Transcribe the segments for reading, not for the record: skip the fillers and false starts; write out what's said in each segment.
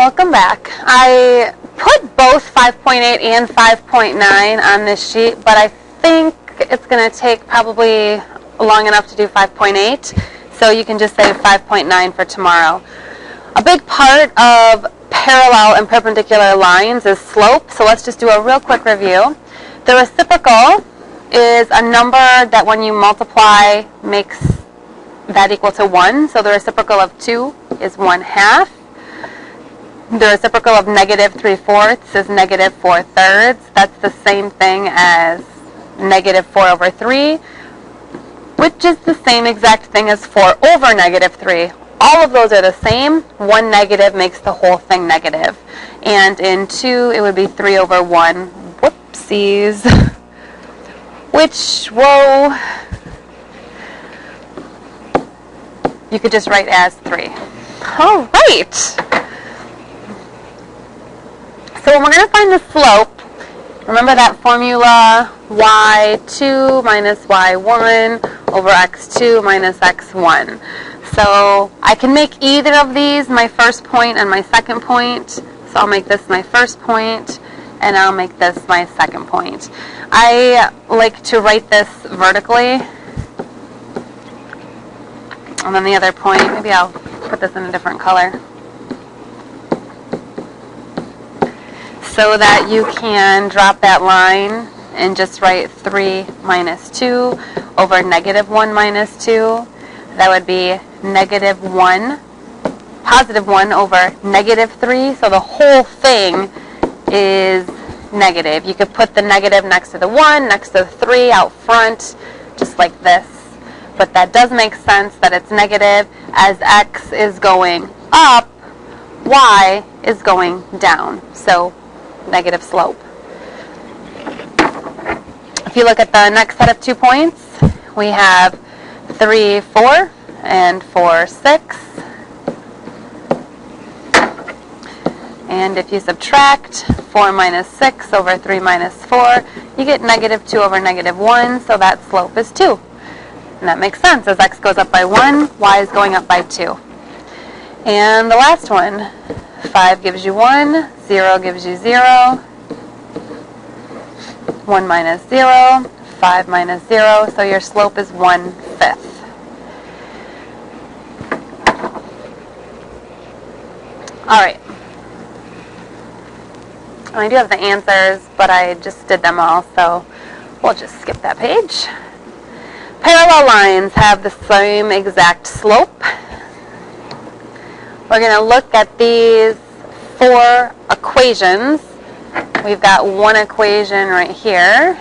Welcome back. I put both 5.8 and 5.9 on this sheet, but I think it's going to take probably long enough to do 5.8, so you can just say 5.9 for tomorrow. A big part of parallel and perpendicular lines is slope, so let's just do a real quick review. The reciprocal is a number that when you multiply makes that equal to 1, so the reciprocal of 2 is 1/2. The reciprocal of negative 3/4 is negative 4/3. That's the same thing as negative 4/3, which is the same exact thing as 4/3. All of those are the same. One negative makes the whole thing negative. And in 2, it would be 3/1. Whoopsies. Which, whoa, you could just write as 3. All right. So when we're going to find the slope, remember that formula, y2 minus y1 over x2 minus x1. So I can make either of these my first point and my second point. So I'll make this my first point, and I'll make this my second point. I like to write this vertically. And then the other point, maybe I'll put this in a different color, so that you can drop that line and just write 3 minus 2 over negative 1 minus 2. That would be negative 1, positive 1 over negative 3. So the whole thing is negative. You could put the negative next to the 1, next to the 3 out front, just like this. But that does make sense that it's negative. As x is going up, y is going down. So negative slope. If you look at the next set of 2 points, we have 3, 4, and 4, 6. And if you subtract 4 minus 6 over 3 minus 4, you get negative 2 over negative 1, so that slope is 2. And that makes sense. As x goes up by 1, y is going up by 2. And the last one, 5 gives you 1, 0 gives you 0, 1 minus 0, 5 minus 0, so your slope is 1/5. All right. And I do have the answers, but I just did them all, so we'll just skip that page. Parallel lines have the same exact slope. We're going to look at these 4 equations. We've got one equation right here,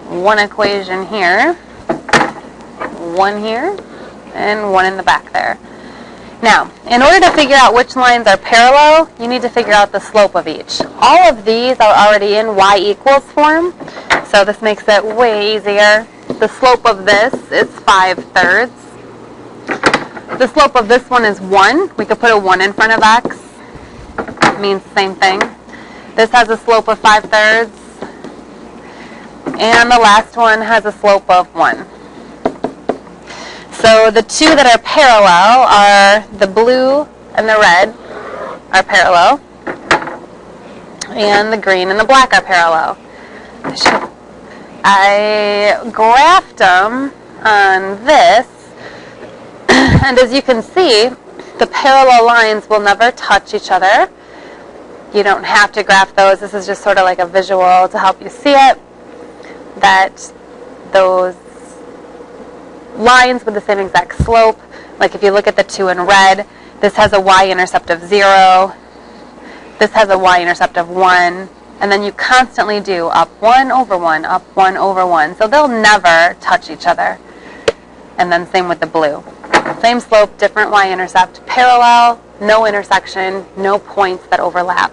one equation here, one here, and one in the back there. Now, in order to figure out which lines are parallel, you need to figure out the slope of each. All of these are already in y equals form, so this makes it way easier. The slope of this is 5/3. The slope of this one is 1. We could put a 1 in front of x. It means the same thing. This has a slope of 5/3. And the last one has a slope of 1. So the 2 that are parallel are the blue and the red are parallel. And the green and the black are parallel. I graphed them on this. And as you can see, the parallel lines will never touch each other. You don't have to graph those. This is just sort of like a visual to help you see it, that those lines with the same exact slope, like if you look at the 2 in red, this has a y-intercept of 0, this has a y-intercept of 1, and then you constantly do up 1 over 1, up 1 over 1, so they'll never touch each other. And then same with the blue. Same slope, different y-intercept, parallel, no intersection, no points that overlap.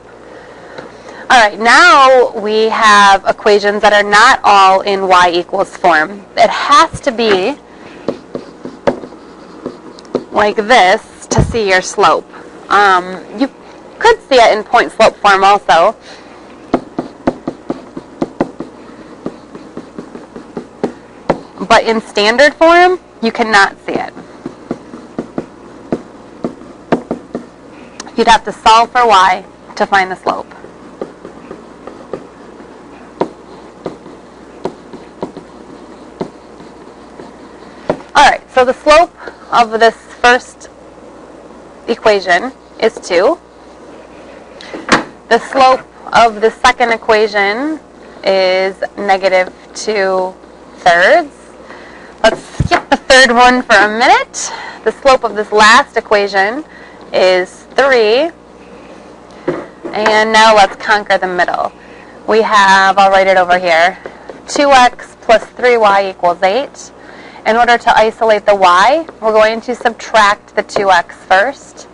All right, now we have equations that are not all in y equals form. It has to be like this to see your slope. You could see it in point slope form also. But in standard form, you cannot see it. you'd have to solve for y to find the slope. Alright, so the slope of this first equation is 2. The slope of the second equation is negative 2/3. Let's skip the third one for a minute. The slope of this last equation is 3. And now let's conquer the middle. We have, I'll write it over here, 2x plus 3y equals 8. In order to isolate the y, we're going to subtract the 2x first.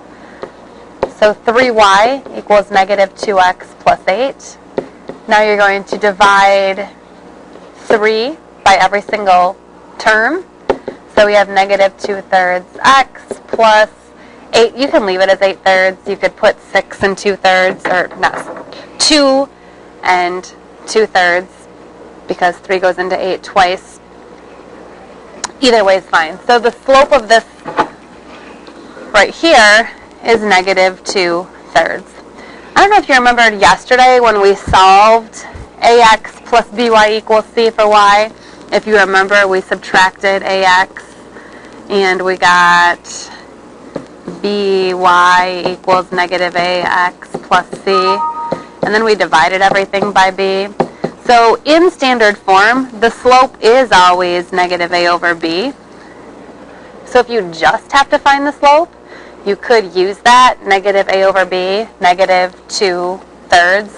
So 3y equals negative 2x plus 8. Now you're going to divide 3 by every single term. So we have negative 2/3 x plus 8. You can leave it as 8/3. You could put 6 and 2/3, or not, 2 and 2/3, because 3 goes into 8 twice. Either way is fine. So the slope of this right here is negative 2/3. I don't know if you remembered yesterday when we solved ax plus by equals c for y. If you remember, we subtracted ax and we got by equals negative ax plus c. And then we divided everything by b. So in standard form, the slope is always negative a over b. So if you just have to find the slope, you could use that, negative a over b, negative 2/3,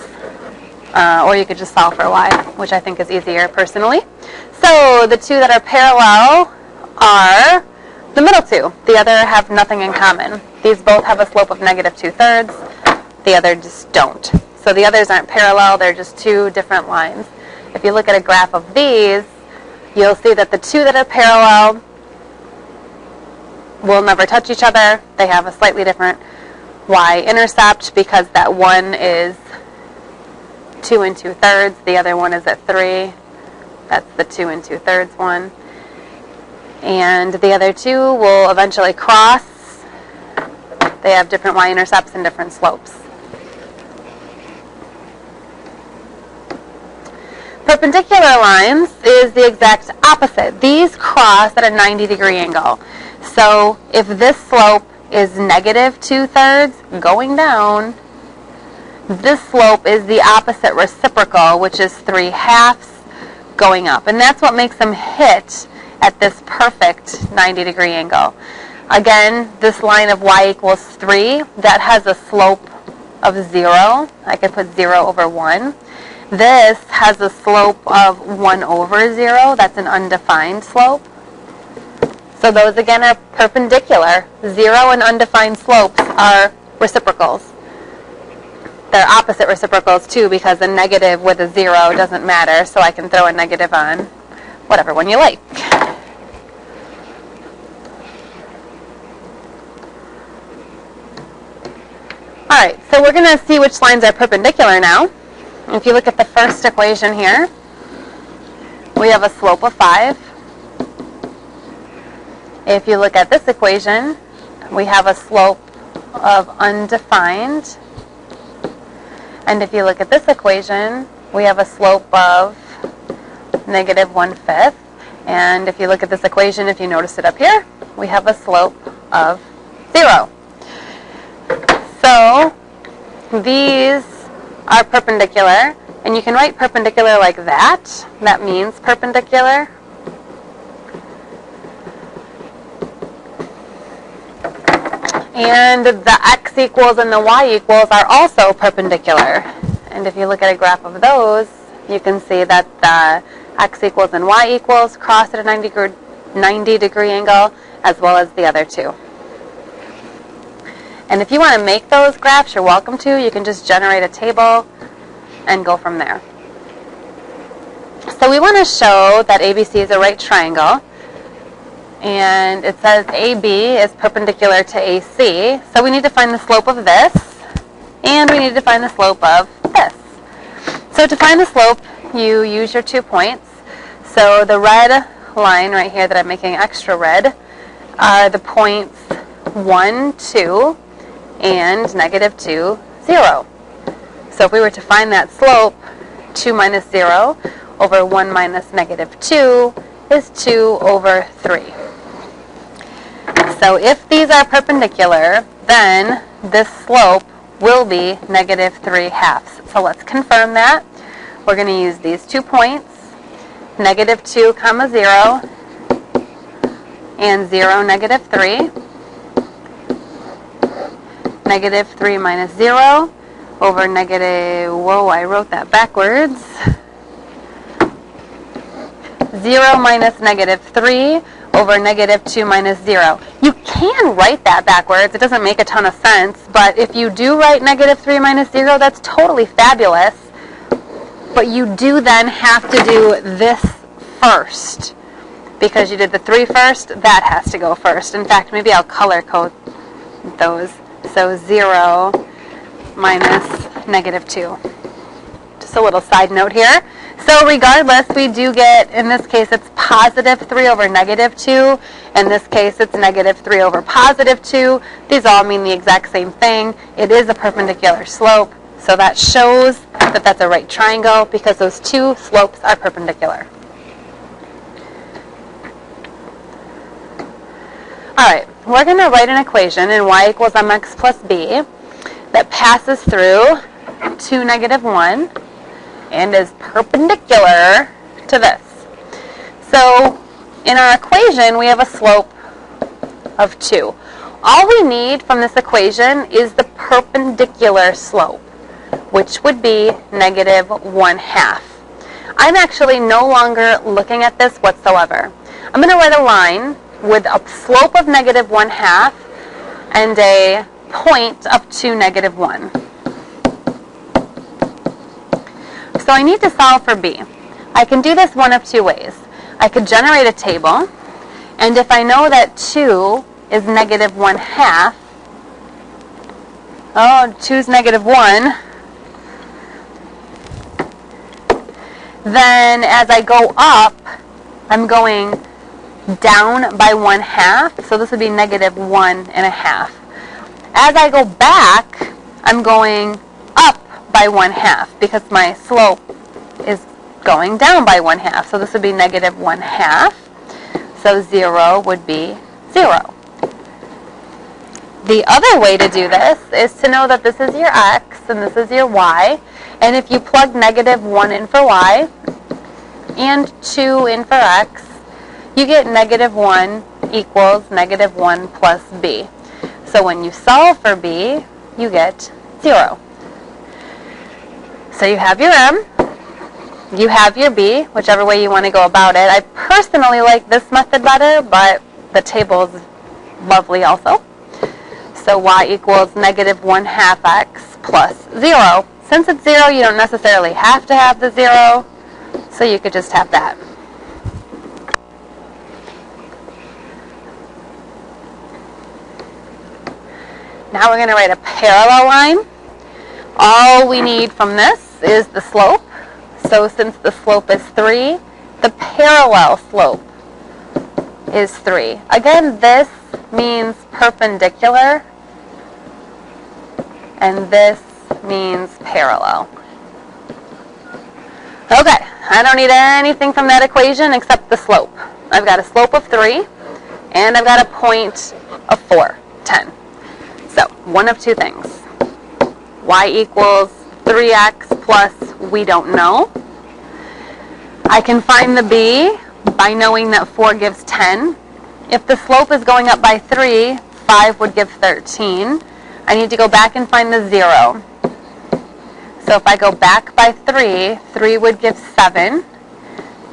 or you could just solve for y, which I think is easier personally. So the two that are parallel are the middle two. The other have nothing in common. These both have a slope of negative 2/3. The other just don't. So the others aren't parallel, they're just two different lines. If you look at a graph of these, you'll see that the two that are parallel will never touch each other. They have a slightly different y-intercept because that one is 2 2/3, the other one is at 3. That's the 2 2/3 one. And the other two will eventually cross. They have different y-intercepts and different slopes. Perpendicular lines is the exact opposite. These cross at a 90-degree angle. So if this slope is negative 2/3 going down, this slope is the opposite reciprocal, which is 3/2 going up. And that's what makes them hit at this perfect 90-degree angle. Again, this line of y equals 3, that has a slope of 0. I could put 0 over 1. This has a slope of 1 over 0. That's an undefined slope. So those again are perpendicular. 0 and undefined slopes are reciprocals. They're opposite reciprocals too, because a negative with a 0 doesn't matter, so I can throw a negative on whatever one you like. Alright, so we're going to see which lines are perpendicular now. If you look at the first equation here, we have a slope of 5. If you look at this equation, we have a slope of undefined. And if you look at this equation, we have a slope of negative 1/5. And if you look at this equation, if you notice it up here, we have a slope of 0. So these are perpendicular, and you can write perpendicular like that. That means perpendicular. And the x equals and the y equals are also perpendicular. And if you look at a graph of those, you can see that the x equals and y equals cross at a 90-degree angle, as well as the other two. And if you want to make those graphs, you're welcome to. You can just generate a table and go from there. So we want to show that ABC is a right triangle. And it says AB is perpendicular to AC. So we need to find the slope of this. And we need to find the slope of this. So to find the slope, you use your 2 points. So the red line right here that I'm making extra red are the points 1, 2. and negative 2, 0. So if we were to find that slope, 2 minus 0 over 1 minus negative 2 is 2 over 3. So if these are perpendicular, then this slope will be negative 3 halves. So let's confirm that. We're going to use these 2 points, negative 2 comma 0, and 0, negative 3. Negative 3 minus 0 over negative, whoa, I wrote that backwards. 0 minus negative 3 over negative 2 minus 0. You can write that backwards. It doesn't make a ton of sense, but if you do write negative 3 minus 0, that's totally fabulous. But you do then have to do this first. Because you did the 3 first, that has to go first. In fact, maybe I'll color code those. So 0 minus negative 2. Just a little side note here. So regardless, we do get, in this case, it's positive 3 over negative 2. In this case, it's negative 3 over positive 2. These all mean the exact same thing. It is a perpendicular slope. So that shows that that's a right triangle because those two slopes are perpendicular. All right, we're going to write an equation in y equals mx plus b that passes through 2, negative 1 and is perpendicular to this. So in our equation, we have a slope of 2. All we need from this equation is the perpendicular slope, which would be negative 1/2. I'm actually no longer looking at this whatsoever. I'm going to write a line with a slope of negative 1/2 and a point up to negative 1. So I need to solve for b. I can do this one of two ways. I could generate a table, and if I know that 2 is negative 1/2, 2 is negative 1, then as I go up, I'm going down by 1/2, so this would be negative 1.5. As I go back, I'm going up by 1/2 because my slope is going down by 1/2, so this would be negative 1/2. So 0 would be 0. The other way to do this is to know that this is your x and this is your y, and if you plug negative 1 in for y and 2 in for x, you get negative 1 equals negative 1 plus b. So when you solve for b, you get 0. So you have your m, you have your b, whichever way you want to go about it. I personally like this method better, but the table is lovely also. So y equals negative 1/2 x plus 0. Since it's 0, you don't necessarily have to have the 0, so you could just have that. Now we're going to write a parallel line. All we need from this is the slope. So since the slope is 3, the parallel slope is 3. Again, this means perpendicular, and this means parallel. Okay, I don't need anything from that equation except the slope. I've got a slope of 3, and I've got a point of 4, 10. So, one of two things. Y equals 3x plus we don't know. I can find the b by knowing that 4 gives 10. If the slope is going up by 3, 5 would give 13. I need to go back and find the 0. So if I go back by 3, 3 would give 7.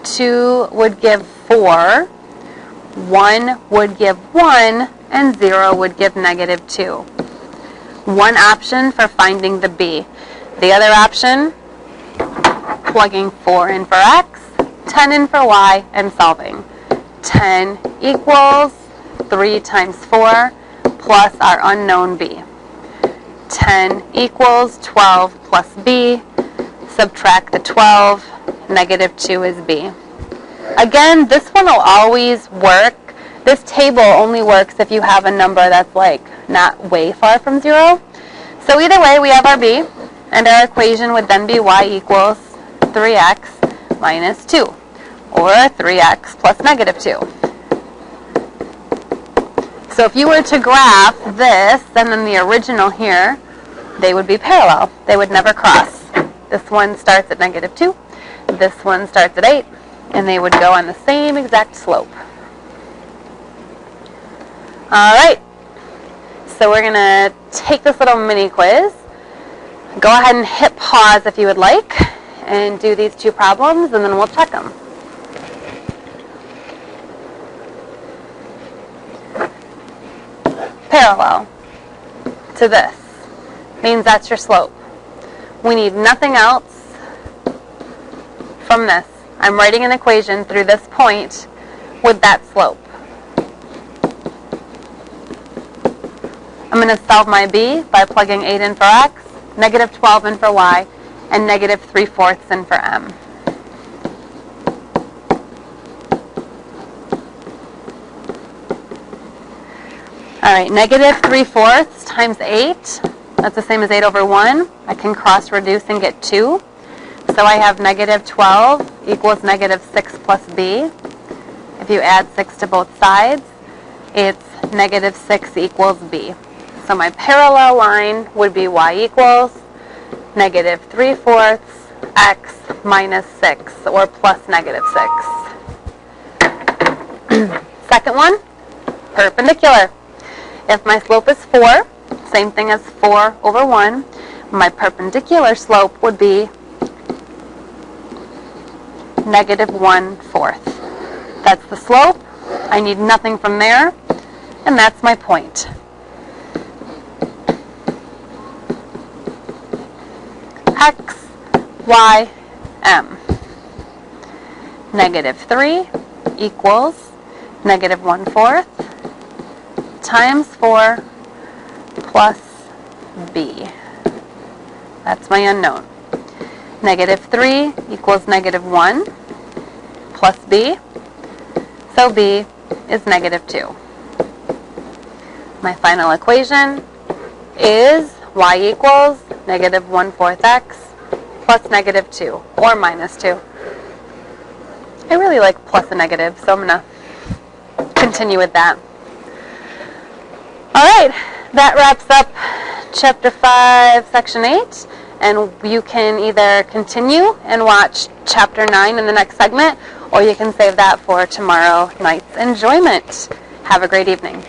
2 would give 4. 1 would give 1. And 0 would give negative 2. One option for finding the b. The other option, plugging 4 in for x, 10 in for y, and solving. 10 equals 3 times 4 plus our unknown b. 10 equals 12 plus b. Subtract the 12. Negative 2 is b. Again, this one will always work This table only works if you have a number that's like not way far from 0. So either way, we have our b, and our equation would then be y equals 3x minus 2, or 3x plus negative 2. So if you were to graph this and then the original here, they would be parallel. They would never cross. This one starts at negative 2, this one starts at 8, and they would go on the same exact slope. Alright, so we're going to take this little mini quiz. Go ahead and hit pause if you would like, and do these 2 problems, and then we'll check them. Parallel to this means that's your slope. We need nothing else from this. I'm writing an equation through this point with that slope. I'm going to solve my b by plugging 8 in for x, negative 12 in for y, and negative 3/4 in for m. Alright, negative 3/4 times 8, that's the same as 8 over 1. I can cross reduce and get 2. So I have negative 12 equals negative 6 plus b. If you add 6 to both sides, it's negative 6 equals b. So my parallel line would be y equals negative 3/4 x minus 6, or plus negative 6. Second one, perpendicular. If my slope is 4, same thing as 4 over 1, my perpendicular slope would be negative 1/4. That's the slope. I need nothing from there, and that's my point. X, y, m. Negative 3 equals negative 1/4 times 4 plus b. That's my unknown. Negative 3 equals negative 1 plus b. So b is negative 2. My final equation is y equals negative 1/4 x plus negative 2, or minus 2. I really like plus and negative, so I'm going to continue with that. Alright, that wraps up Chapter 5, Section 8, and you can either continue and watch Chapter 9 in the next segment, or you can save that for tomorrow night's enjoyment. Have a great evening.